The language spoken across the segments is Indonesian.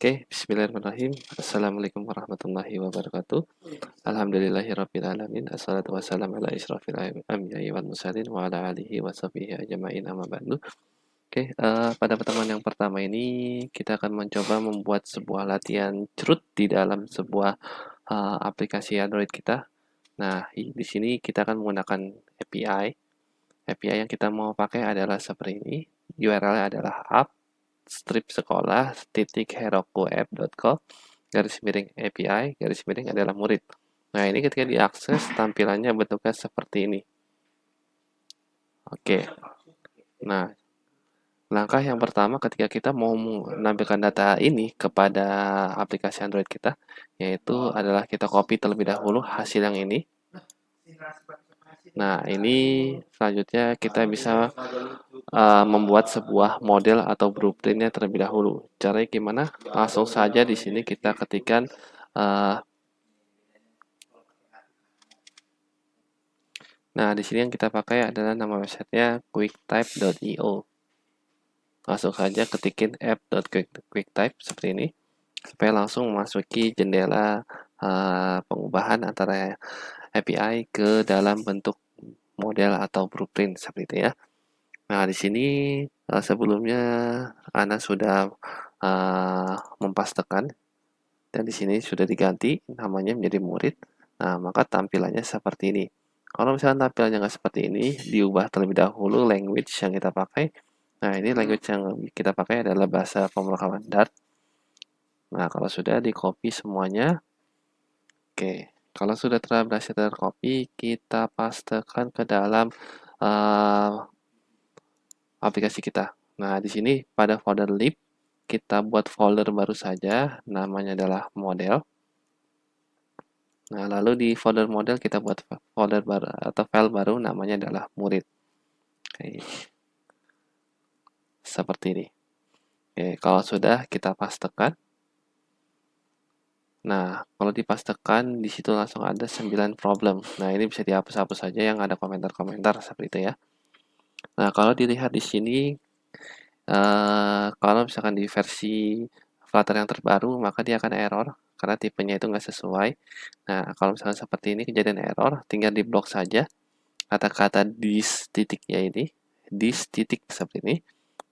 Oke, bismillahirrahmanirrahim. Assalamualaikum warahmatullahi wabarakatuh. Alhamdulillahirabbil alamin. Assalatu wassalamu ala asyrofil anbiya'i wal mursalin wa ala alihi wa sahbihi ajmain amma ba'du. Oke, pada pertemuan yang pertama ini kita akan mencoba membuat sebuah latihan cerut di dalam sebuah aplikasi Android kita. Nah, di sini kita akan menggunakan API. API yang kita mau pakai adalah seperti ini. URL-nya adalah app/sekolah.herokuapp.com /API adalah murid. Nah, ini ketika diakses tampilannya bentuknya seperti ini. Oke. Nah, langkah yang pertama ketika kita mau menampilkan data ini kepada aplikasi Android kita, yaitu adalah kita copy terlebih dahulu hasil yang ini. Nah, ini selanjutnya kita bisa membuat sebuah model atau blueprintnya terlebih dahulu. Caranya gimana? Langsung saja di sini kita ketikkan nah, di sini yang kita pakai adalah nama websitenya quickttype.io. Langsung saja ketikin app.quickttype seperti ini, supaya langsung memasuki jendela pengubahan antara API ke dalam bentuk model atau blueprint seperti itu ya. Nah, di sini sebelumnya Ana sudah mempastekan dan di sini sudah diganti namanya menjadi murid. Nah, maka tampilannya seperti ini. Kalau misalnya tampilannya nggak seperti ini, diubah terlebih dahulu language yang kita pakai. Nah, ini language yang kita pakai adalah bahasa pemrograman Dart. Nah, kalau sudah di copy semuanya, oke. Kalau sudah berhasil tercopy, kita pastekan ke dalam aplikasi kita. Nah, di sini pada folder lib, kita buat folder baru saja, namanya adalah model. Nah, lalu di folder model kita buat folder baru atau file baru, namanya adalah murid. Oke. Seperti ini. Oke, kalau sudah kita pastekan. Nah, kalau dipastekan di situ langsung ada 9 problem. Nah, ini bisa dihapus-hapus saja yang ada komentar-komentar seperti itu ya. Nah, kalau dilihat di sini kalau misalkan di versi Flutter yang terbaru, maka dia akan error karena tipenya itu nggak sesuai. Nah, kalau misalkan seperti ini kejadian error, tinggal diblok saja kata-kata this titiknya ini, this titik seperti ini.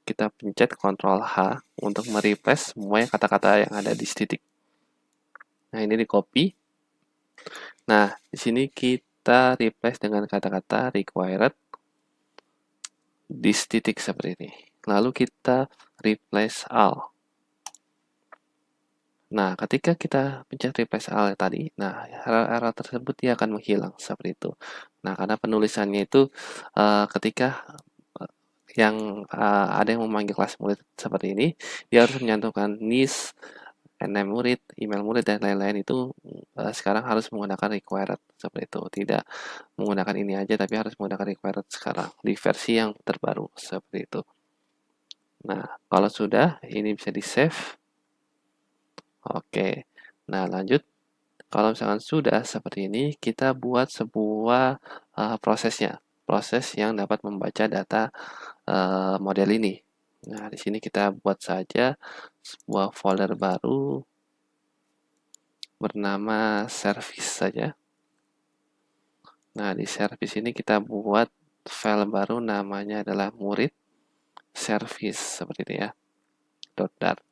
Kita pencet Ctrl H untuk mereplace semua kata-kata yang ada di titik. Nah, ini di copy. Nah, di sini kita replace dengan kata-kata required this titik seperti ini. Lalu kita replace all. Nah, ketika kita pencet replace all tadi, nah error tersebut dia akan menghilang seperti itu. Nah, karena penulisannya itu ketika yang ada yang memanggil kelas murid seperti ini, dia harus menyantumkan NIS, name murid, email murid, dan lain-lain itu sekarang harus menggunakan required seperti itu. Tidak menggunakan ini aja, tapi harus menggunakan required sekarang di versi yang terbaru seperti itu. Nah, kalau sudah, ini bisa di-save. Oke, nah lanjut. Kalau misalkan sudah seperti ini, kita buat sebuah prosesnya. Proses yang dapat membaca data model ini. Nah, di sini kita buat saja sebuah folder baru bernama service saja. Nah, di service ini kita buat file baru namanya adalah murid service seperti itu ya. .dart.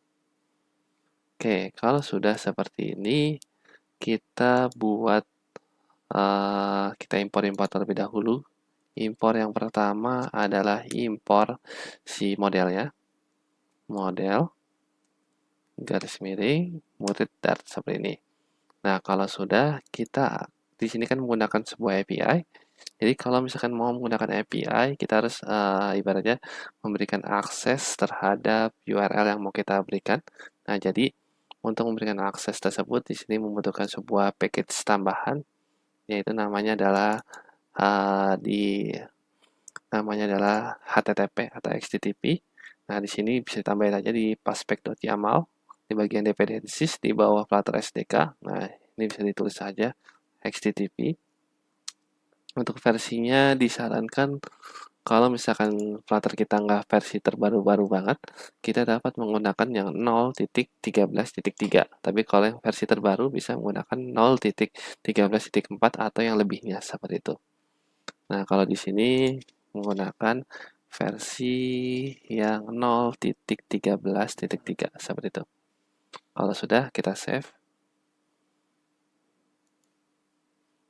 Oke, kalau sudah seperti ini, kita buat kita impor terlebih dahulu. Impor yang pertama adalah impor si modelnya. Model garis miring murid Dart seperti ini. Nah, kalau sudah kita di sini kan menggunakan sebuah API. Jadi kalau misalkan mau menggunakan API, kita harus ibaratnya memberikan akses terhadap URL yang mau kita berikan. Nah, jadi untuk memberikan akses tersebut di sini membutuhkan sebuah package tambahan, yaitu namanya adalah HTTP atau HTTP. Nah, di sini bisa ditambahin aja di paspec.yaml di bagian dependencies di bawah Flutter SDK. Nah, ini bisa ditulis saja HTTP. Untuk versinya disarankan kalau misalkan Flutter kita nggak versi terbaru-baru banget, kita dapat menggunakan yang 0.13.3. Tapi kalau yang versi terbaru bisa menggunakan 0.13.4 atau yang lebihnya seperti itu. Nah, kalau di sini menggunakan versi yang 0.13.3 seperti itu. Kalau sudah, kita save.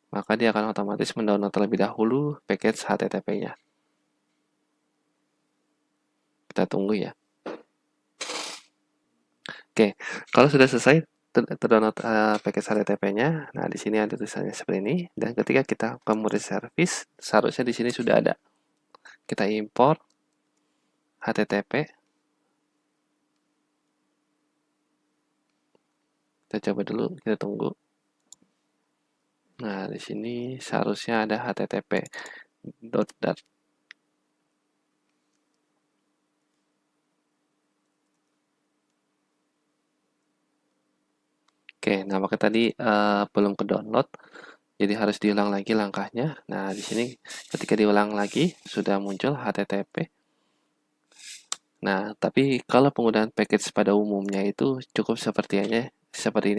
Maka dia akan otomatis mendownload terlebih dahulu package HTTP-nya. Kita tunggu ya. Oke, kalau sudah selesai terdownload package HTTP-nya, nah di sini ada tulisannya seperti ini. Dan ketika kita ke Murid Service, seharusnya di sini sudah ada. Kita import HTTP. Kita coba dulu, kita tunggu. Nah, di sini seharusnya ada http://dart. Oke, nampaknya tadi belum ke download, jadi harus diulang lagi langkahnya. Nah, di sini ketika diulang lagi sudah muncul HTTP. Nah, tapi kalau penggunaan package pada umumnya itu cukup seperti ini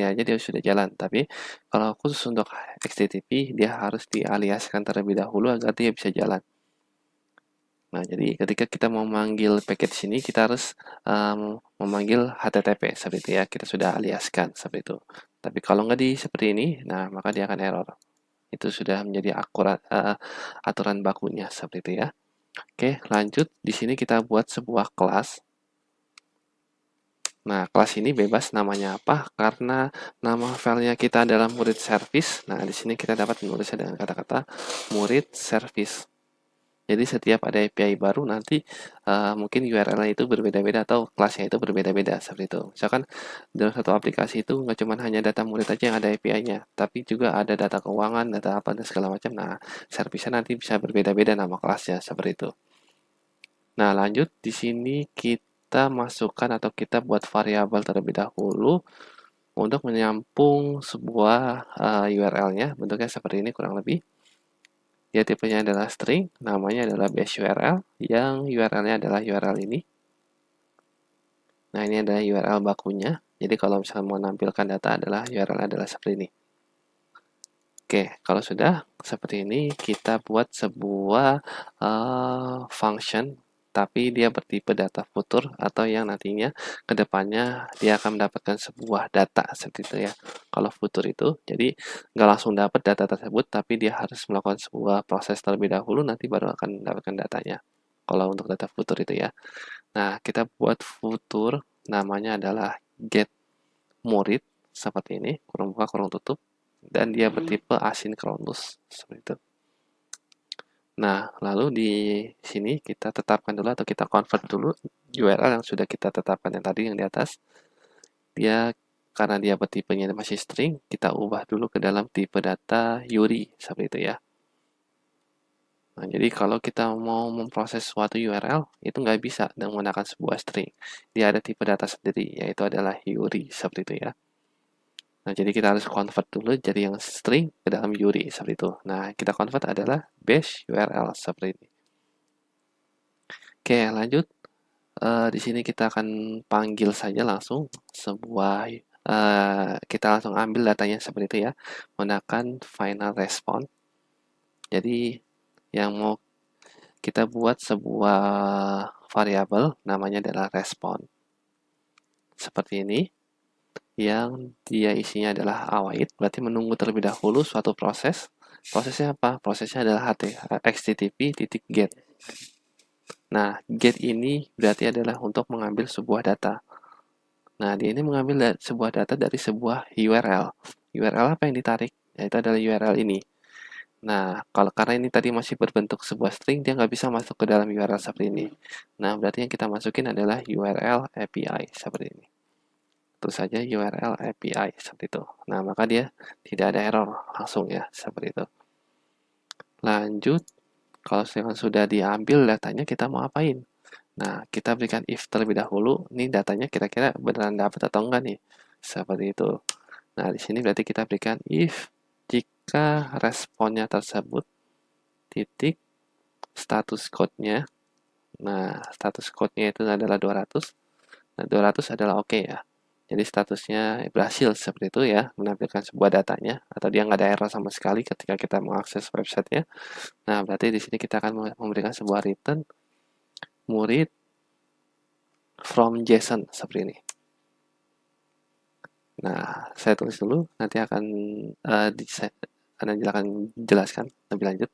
aja dia sudah jalan. Tapi kalau khusus untuk HTTP dia harus dialiaskan terlebih dahulu agar dia bisa jalan. Nah, jadi ketika kita memanggil package ini, kita harus memanggil HTTP seperti itu ya. Kita sudah aliaskan seperti itu. Tapi kalau nggak seperti ini, nah maka dia akan error. Itu sudah menjadi aturan bakunya seperti itu ya. Oke, lanjut. Di sini kita buat sebuah kelas. Nah, kelas ini bebas namanya apa? Karena nama filenya kita adalah murid service. Nah, di sini kita dapat menulisnya dengan kata-kata murid service. Jadi setiap ada API baru nanti mungkin URL-nya itu berbeda-beda atau kelasnya itu berbeda-beda seperti itu. Misalkan dalam satu aplikasi itu nggak cuma hanya data murid aja yang ada API-nya, tapi juga ada data keuangan, data apa dan segala macam. Nah, service-nya nanti bisa berbeda-beda nama kelasnya seperti itu. Nah, lanjut di sini kita masukkan atau kita buat variabel terlebih dahulu untuk menyampung sebuah URL-nya. Bentuknya seperti ini kurang lebih. Dia tipenya adalah string, namanya adalah base URL, yang URL-nya adalah URL ini. Nah, ini adalah URL bakunya. Jadi kalau misalnya mau menampilkan data URL adalah seperti ini. Oke, kalau sudah seperti ini, kita buat sebuah function, tapi dia bertipe data futur atau yang nantinya ke depannya dia akan mendapatkan sebuah data seperti itu ya. Kalau futur itu, jadi nggak langsung dapat data tersebut, tapi dia harus melakukan sebuah proses terlebih dahulu, nanti baru akan mendapatkan datanya. Kalau untuk data futur itu ya. Nah, kita buat futur, namanya adalah get murid, seperti ini, kurung buka, kurung tutup. Dan dia bertipe asinkronus seperti itu. Nah, lalu di sini kita tetapkan dulu atau kita convert dulu URL yang sudah kita tetapkan yang tadi yang di atas. Dia karena dia bertipenya masih string, kita ubah dulu ke dalam tipe data URI seperti itu ya. Nah, jadi kalau kita mau memproses suatu URL, itu nggak bisa dengan menggunakan sebuah string. Dia ada tipe data sendiri, yaitu adalah URI seperti itu ya. Nah, jadi kita harus convert dulu jadi yang string ke dalam URI seperti itu. Nah, kita convert adalah base URL seperti ini. Oke, lanjut. Di sini kita akan panggil saja langsung sebuah kita langsung ambil datanya seperti itu ya, menggunakan final response. Jadi yang mau kita buat sebuah variabel namanya adalah response. Seperti ini. Yang dia isinya adalah await, berarti menunggu terlebih dahulu suatu proses. Prosesnya apa? Prosesnya adalah http://get. Nah, get ini berarti adalah untuk mengambil sebuah data. Nah, dia ini mengambil sebuah data dari sebuah URL. URL apa yang ditarik? Yaitu adalah URL ini. Nah, kalau karena ini tadi masih berbentuk sebuah string, dia nggak bisa masuk ke dalam URL seperti ini. Nah, berarti yang kita masukin adalah URL API seperti ini. Tentu saja URL API seperti itu. Nah, maka dia tidak ada error langsung ya, seperti itu. Lanjut, kalau sudah diambil datanya, kita mau apain? Nah, kita berikan if terlebih dahulu. Ini datanya kira-kira beneran dapat atau enggak nih? Seperti itu. Nah, di sini berarti kita berikan if jika responnya tersebut titik status code-nya. Nah, status code-nya itu adalah 200. Nah, 200 adalah oke ya. Jadi statusnya berhasil seperti itu ya, menampilkan sebuah datanya, atau dia nggak ada error sama sekali ketika kita mengakses websitenya. Nah, berarti di sini kita akan memberikan sebuah return murid from JSON seperti ini. Nah, saya tulis dulu, nanti akan jelaskan lebih lanjut.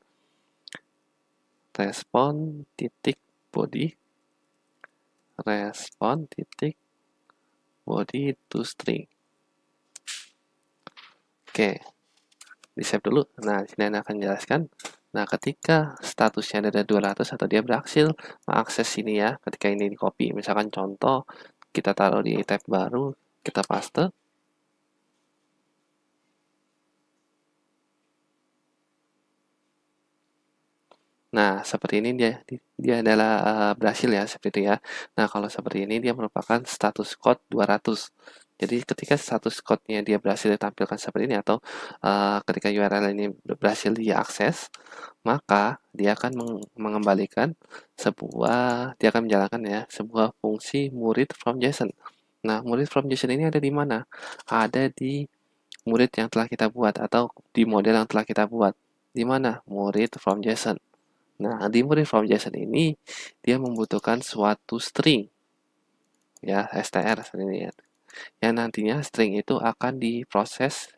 Respon titik body, respon titik body to string. Oke, di save dulu. Nah, di sini Anda akan jelaskan. Nah, ketika statusnya ada 200 atau dia berhasil mengakses ini ya, ketika ini di copy, misalkan contoh kita taruh di tab baru, kita paste. Nah, seperti ini dia adalah berhasil ya, seperti itu ya. Nah, kalau seperti ini dia merupakan status code 200. Jadi ketika status code-nya dia berhasil ditampilkan seperti ini atau ketika URL ini berhasil diakses, maka dia akan mengembalikan dia akan menjalankan ya sebuah fungsi murid from JSON. Nah, murid from JSON ini ada di mana? Ada di murid yang telah kita buat atau di model yang telah kita buat. Di mana? Murid from JSON. Nah, di murid from JSON ini dia membutuhkan suatu string ya, str seperti ini ya. Yang nantinya string itu akan diproses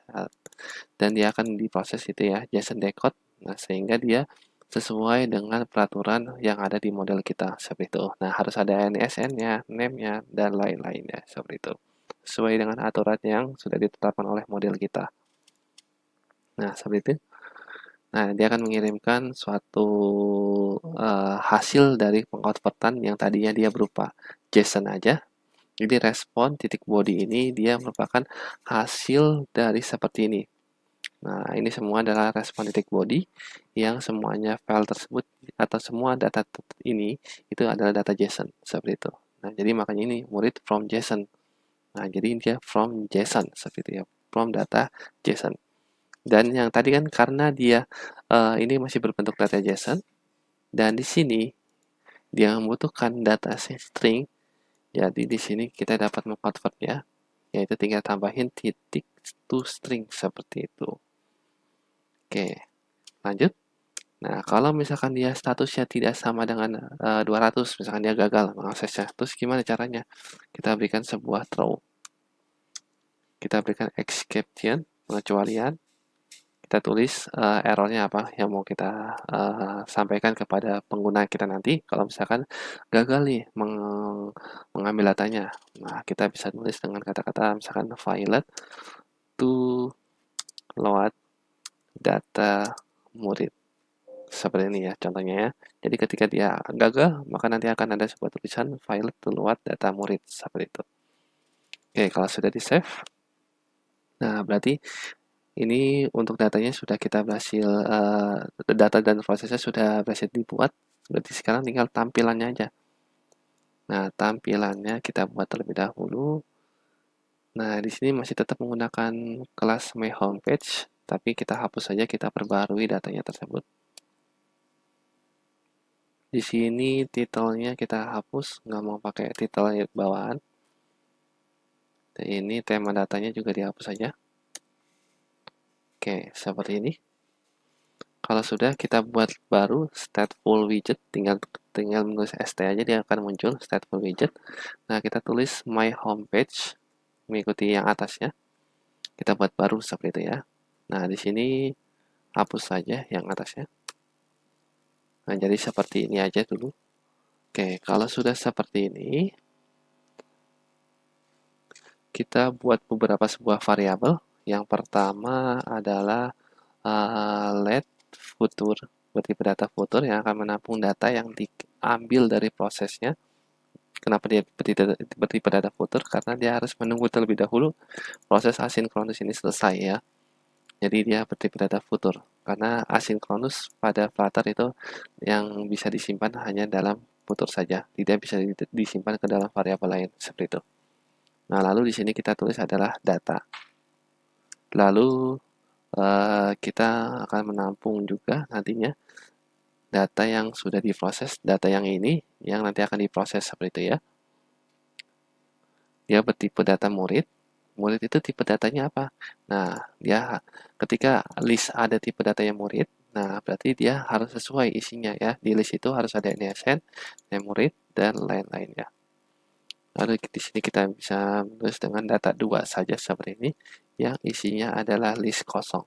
dan dia akan diproses itu ya, JSON decode. Nah, sehingga dia sesuai dengan peraturan yang ada di model kita seperti itu. Nah, harus ada NSN-nya, name-nya, dan lain-lainnya seperti itu. Sesuai dengan aturan yang sudah ditetapkan oleh model kita. Nah, seperti itu. Nah, dia akan mengirimkan suatu hasil dari pengkonvertan yang tadinya dia berupa JSON aja. Jadi respon titik body ini dia merupakan hasil dari seperti ini. Nah, ini semua adalah respon titik body yang semuanya file tersebut atau semua data ini itu adalah data JSON seperti itu. Nah, jadi makanya ini murid from JSON. Nah, jadi dia from JSON seperti itu ya, from data JSON. Dan yang tadi kan karena dia ini masih berbentuk data JSON dan di sini dia membutuhkan data string. Jadi di sini kita dapat mengkonvertnya, yaitu tinggal tambahin titik to string seperti itu. Oke, lanjut. Nah, kalau misalkan dia statusnya tidak sama dengan 200, misalkan dia gagal mengaksesnya, terus gimana caranya? Kita berikan sebuah throw. Kita berikan exception, pengecualian. Kita tulis errornya apa yang mau kita sampaikan kepada pengguna kita nanti. Kalau misalkan gagal nih mengambil datanya, nah kita bisa tulis dengan kata-kata misalkan failed to load data murid. Seperti ini ya contohnya ya. Jadi ketika dia gagal, maka nanti akan ada sebuah tulisan failed to load data murid seperti itu. Oke, kalau sudah di save, nah berarti ini untuk datanya sudah kita berhasil, data dan prosesnya sudah berhasil dibuat, berarti sekarang tinggal tampilannya aja. Nah, tampilannya kita buat terlebih dahulu. Nah, di sini masih tetap menggunakan kelas my homepage, tapi kita hapus saja, kita perbarui datanya tersebut. Di sini titelnya kita hapus, nggak mau pakai titel bawaan. Dan ini tema datanya juga dihapus saja. Oke, seperti ini. Kalau sudah kita buat baru stateful widget, tinggal menulis st aja dia akan muncul stateful widget. Nah, kita tulis my homepage mengikuti yang atasnya. Kita buat baru seperti itu ya. Nah, di sini hapus saja yang atasnya. Nah, jadi seperti ini aja dulu. Oke, kalau sudah seperti ini, kita buat beberapa sebuah variabel. Yang pertama adalah let future bertipe data future yang akan menampung data yang diambil dari prosesnya. Kenapa dia bertipe data future? Karena dia harus menunggu terlebih dahulu proses asinkronus ini selesai ya. Jadi dia bertipe data future. Karena asinkronus pada Flutter itu yang bisa disimpan hanya dalam future saja. Tidak bisa disimpan ke dalam variabel lain seperti itu. Nah, lalu di sini kita tulis adalah data. Lalu kita akan menampung juga nantinya data yang sudah diproses, data yang ini yang nanti akan diproses seperti itu ya. Dia bertipe data murid. Murid itu tipe datanya apa? Nah, dia ketika list ada tipe datanya murid, nah berarti dia harus sesuai isinya ya. Di list itu harus ada NSN, murid, dan lain-lain ya. Lalu di sini kita bisa menulis dengan data 2 saja seperti ini, yang isinya adalah list kosong.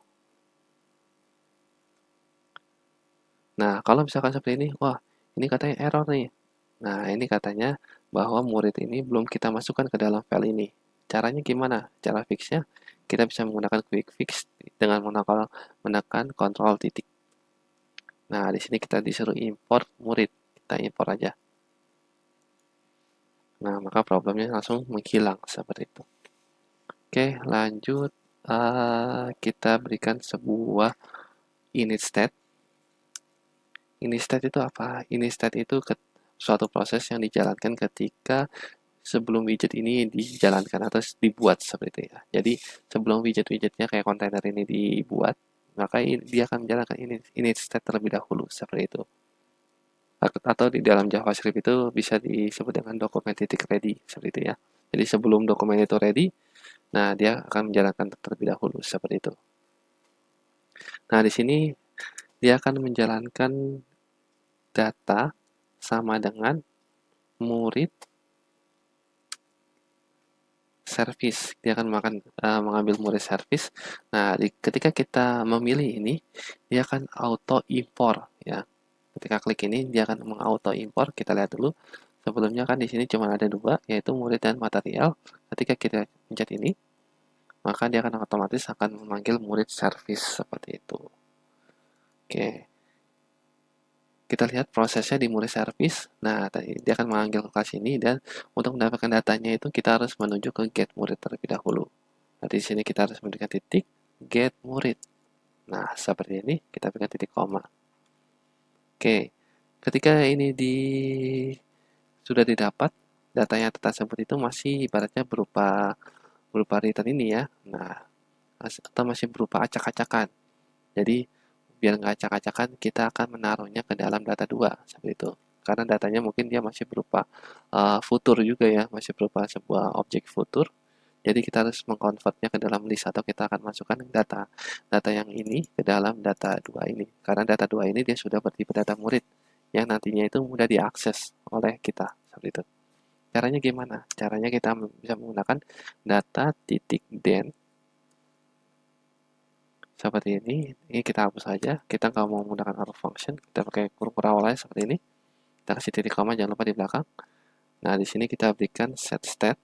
Nah, kalau misalkan seperti ini, wah, ini katanya error nih. Nah, ini katanya bahwa murid ini belum kita masukkan ke dalam file ini. Caranya gimana? Cara fixnya, kita bisa menggunakan quick fix dengan menekan Ctrl titik. Nah, di sini kita disuruh import murid. Kita import aja. Nah, maka problemnya langsung menghilang seperti itu. Oke, lanjut. Kita berikan sebuah init state. Init state itu apa? Init state itu suatu proses yang dijalankan ketika sebelum widget ini dijalankan atau dibuat seperti itu ya. Jadi sebelum widget-widgetnya kayak kontainer ini dibuat, maka dia akan menjalankan init state terlebih dahulu seperti itu. Atau di dalam JavaScript itu bisa disebut dengan dokumen titik ready seperti itu ya. Jadi sebelum dokumen itu ready, nah dia akan menjalankan terlebih dahulu seperti itu. Nah di sini dia akan menjalankan data sama dengan murid service. Dia akan mengambil murid service. Nah, ketika kita memilih ini, dia akan auto import ya. Ketika klik ini, dia akan mengauto import. Kita lihat dulu. Sebelumnya kan di sini cuma ada dua, yaitu murid dan material. Ketika kita pencet ini, maka dia akan otomatis akan memanggil murid service seperti itu. Oke. Kita lihat prosesnya di murid service. Nah, dia akan memanggil ke kelas ini dan untuk mendapatkan datanya itu kita harus menuju ke get murid terlebih dahulu. Nah, di sini kita harus memberikan titik get murid. Nah, seperti ini kita berikan titik koma. Oke. Ketika ini sudah didapat, datanya tersebut itu masih ibaratnya berupa return ini ya. Nah, atau masih berupa acak-acakan. Jadi biar nggak acak-acakan, kita akan menaruhnya ke dalam data 2 seperti itu. Karena datanya mungkin dia masih berupa futur juga ya, masih berupa sebuah objek futur. Jadi kita harus mengkonvertnya ke dalam list atau kita akan masukkan data yang ini ke dalam data 2 ini. Karena data 2 ini dia sudah bertipe data murid yang nantinya itu mudah diakses oleh kita seperti itu. Caranya gimana? Caranya kita bisa menggunakan data titik den seperti ini kita hapus saja. Kita nggak mau menggunakan arrow function, kita pakai kurung awalnya seperti ini. Kita kasih titik koma, jangan lupa di belakang. Nah, di sini kita berikan set state.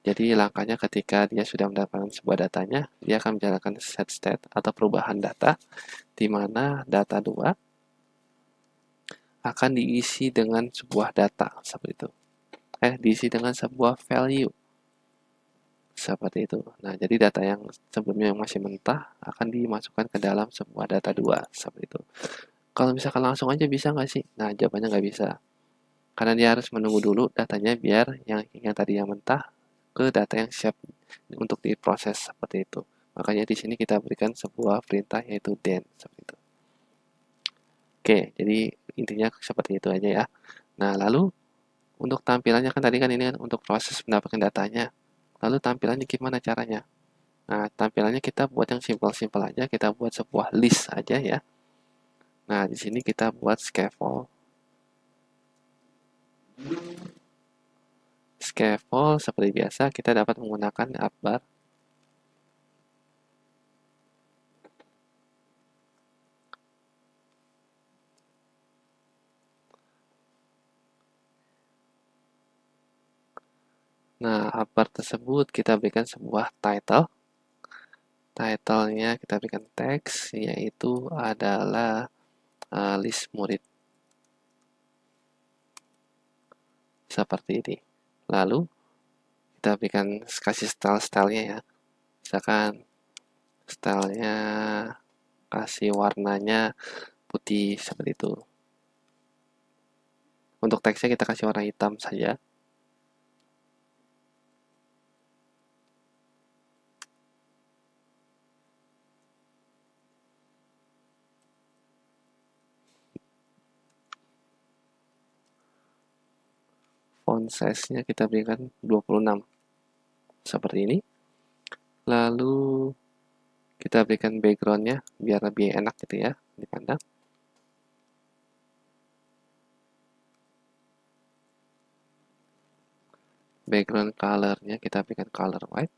Jadi langkahnya ketika dia sudah mendapatkan sebuah datanya, dia akan menjalankan set state atau perubahan data, di mana data 2 akan diisi dengan sebuah data seperti itu. Diisi dengan sebuah value. Seperti itu. Nah, jadi data yang sebelumnya yang masih mentah akan dimasukkan ke dalam sebuah data 2 seperti itu. Kalau misalkan langsung aja bisa nggak sih? Nah, jawabannya nggak bisa. Karena dia harus menunggu dulu datanya biar yang tadi yang mentah ke data yang siap untuk diproses seperti itu. Makanya di sini kita berikan sebuah perintah yaitu den seperti itu. Oke, jadi intinya seperti itu aja ya. Nah, lalu untuk tampilannya kan tadi kan ini kan untuk proses mendapatkan datanya. Lalu tampilannya gimana caranya? Nah, tampilannya kita buat yang simpel-simpel aja, kita buat sebuah list aja ya. Nah, di sini kita buat scaffold. Scaffold seperti biasa kita dapat menggunakan upbar. Nah, upbar tersebut kita berikan sebuah title. Title-nya kita berikan teks, yaitu adalah list murid. Seperti ini. Lalu, kita berikan kasih style-stylenya ya. Misalkan stylenya kasih warnanya putih seperti itu. Untuk teksnya kita kasih warna hitam saja. font size-nya kita berikan 26 seperti ini. Lalu kita berikan background-nya biar lebih enak gitu ya dipandang. Background color-nya kita berikan color white.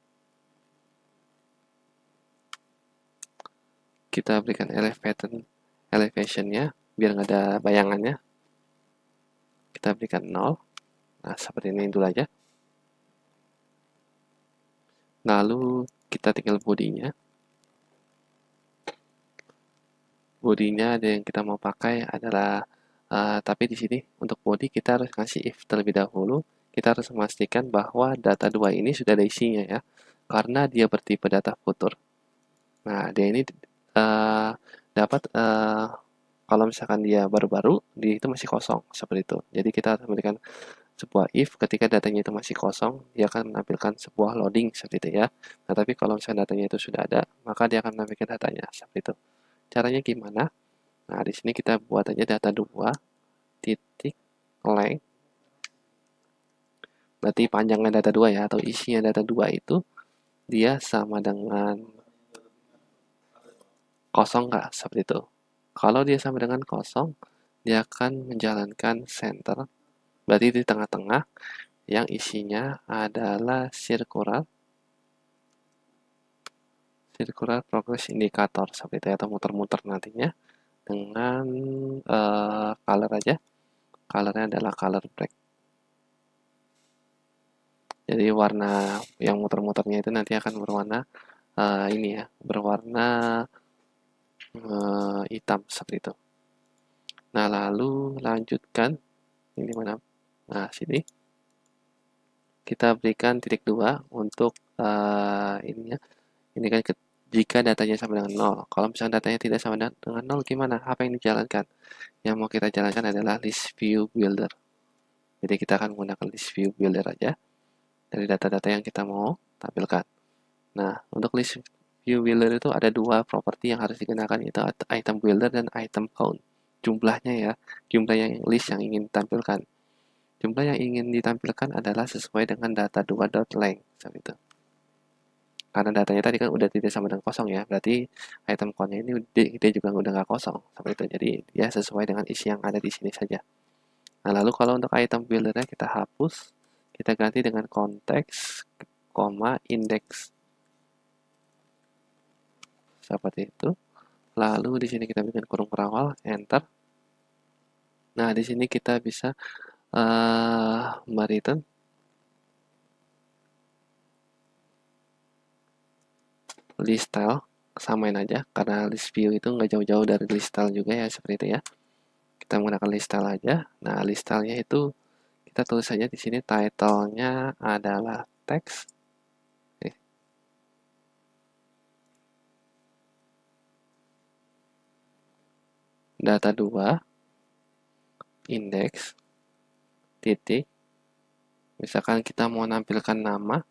Kita berikan elevation-nya biar nggak ada bayangannya. Kita berikan 0. Nah, seperti ini dulu aja. Lalu kita tinggal bodinya. Bodinya ada yang kita mau pakai adalah tapi di sini untuk body kita harus kasih if terlebih dahulu. Kita harus memastikan bahwa data 2 ini sudah ada isinya ya. Karena dia bertipe data futur. Nah, dia ini dapat kalau misalkan dia baru-baru, dia itu masih kosong seperti itu. Jadi kita harus memberikan sebuah if ketika datanya itu masih kosong, dia akan menampilkan sebuah loading seperti itu ya. Nah, tapi kalau misalkan datanya itu sudah ada, maka dia akan menampilkan datanya seperti itu. Caranya gimana? Nah, di sini kita buat aja data 2 titik length. Berarti panjangnya data 2 ya, atau isinya data 2 itu dia sama dengan kosong nggak? Seperti itu. Kalau dia sama dengan kosong, dia akan menjalankan center. Berarti di tengah-tengah yang isinya adalah circular progress indicator seperti itu atau muter-muter nantinya dengan color aja. Colornya adalah color black. Jadi warna yang muter-muternya itu nanti akan berwarna ini ya, berwarna hitam seperti itu. Nah, lalu lanjutkan ini mana? Nah, sini kita berikan titik 2 untuk ininya. Ini kan jika datanya sama dengan 0. Kalau misalnya datanya tidak sama dengan 0 gimana? Apa yang dijalankan? Yang mau kita jalankan adalah list view builder. Jadi kita akan menggunakan list view builder aja dari data-data yang kita mau tampilkan. Nah, untuk list view builder itu ada dua properti yang harus digunakan, yaitu item builder dan item count. Jumlahnya ya, jumlah yang list yang ingin ditampilkan. Jumlah yang ingin ditampilkan adalah sesuai dengan data 2.length seperti itu. Karena datanya tadi kan udah tidak sama dengan kosong ya, berarti item count-nya ini dia juga udah nggak kosong seperti itu. Jadi dia sesuai dengan isi yang ada di sini saja. Nah, lalu kalau untuk item builder-nya kita hapus, kita ganti dengan konteks, index seperti itu. Lalu di sini kita bikin kurung perawal, enter. Nah, di sini kita bisa mereturn list style, samain aja karena list view itu nggak jauh-jauh dari list style juga ya seperti itu ya. Kita menggunakan list style aja. Nah, list style-nya itu kita tulis saja di sini title-nya adalah text. Data 2 index titik. Misalkan kita mau nampilkan nama.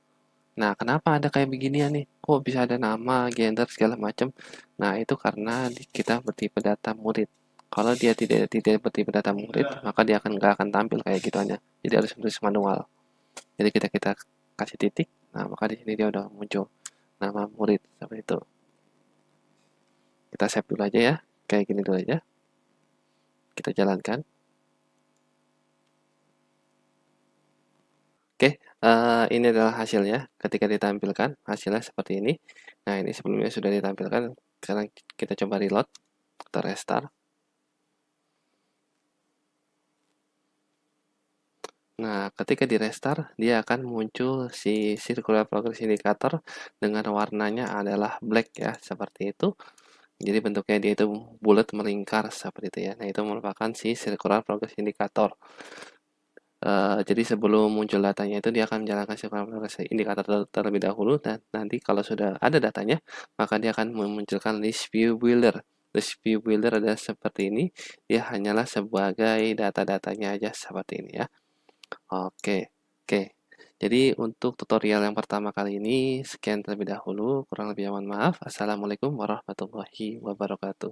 Nah, kenapa ada kayak beginian nih? Kok bisa ada nama, gender, segala macam? Nah, itu karena kita bertipe data murid. Kalau dia tidak bertipe data murid, maka dia nggak akan tampil kayak gituannya. Jadi harus tulis manual. Jadi kita kasih titik. Nah, maka di sini dia udah muncul nama murid seperti itu. Kita save dulu aja ya. Kayak gini dulu aja. Kita jalankan. Oke, ini adalah hasilnya ketika ditampilkan. Hasilnya seperti ini. Nah, ini sebelumnya sudah ditampilkan. Sekarang kita coba reload atau restart. Nah, ketika di restart, dia akan muncul si circular progress indicator dengan warnanya adalah black ya, seperti itu. Jadi bentuknya dia itu bulat melingkar seperti itu ya. Nah, itu merupakan si circular progress indicator. Jadi sebelum muncul datanya itu dia akan menjalankan circular progress indicator terlebih dahulu dan nanti kalau sudah ada datanya, maka dia akan memunculkan list view builder. List view builder adalah seperti ini, dia hanyalah sebagai data-datanya aja seperti ini ya. Oke, oke. Jadi untuk tutorial yang pertama kali ini sekian terlebih dahulu. Kurang lebih mohon maaf. Assalamualaikum warahmatullahi wabarakatuh.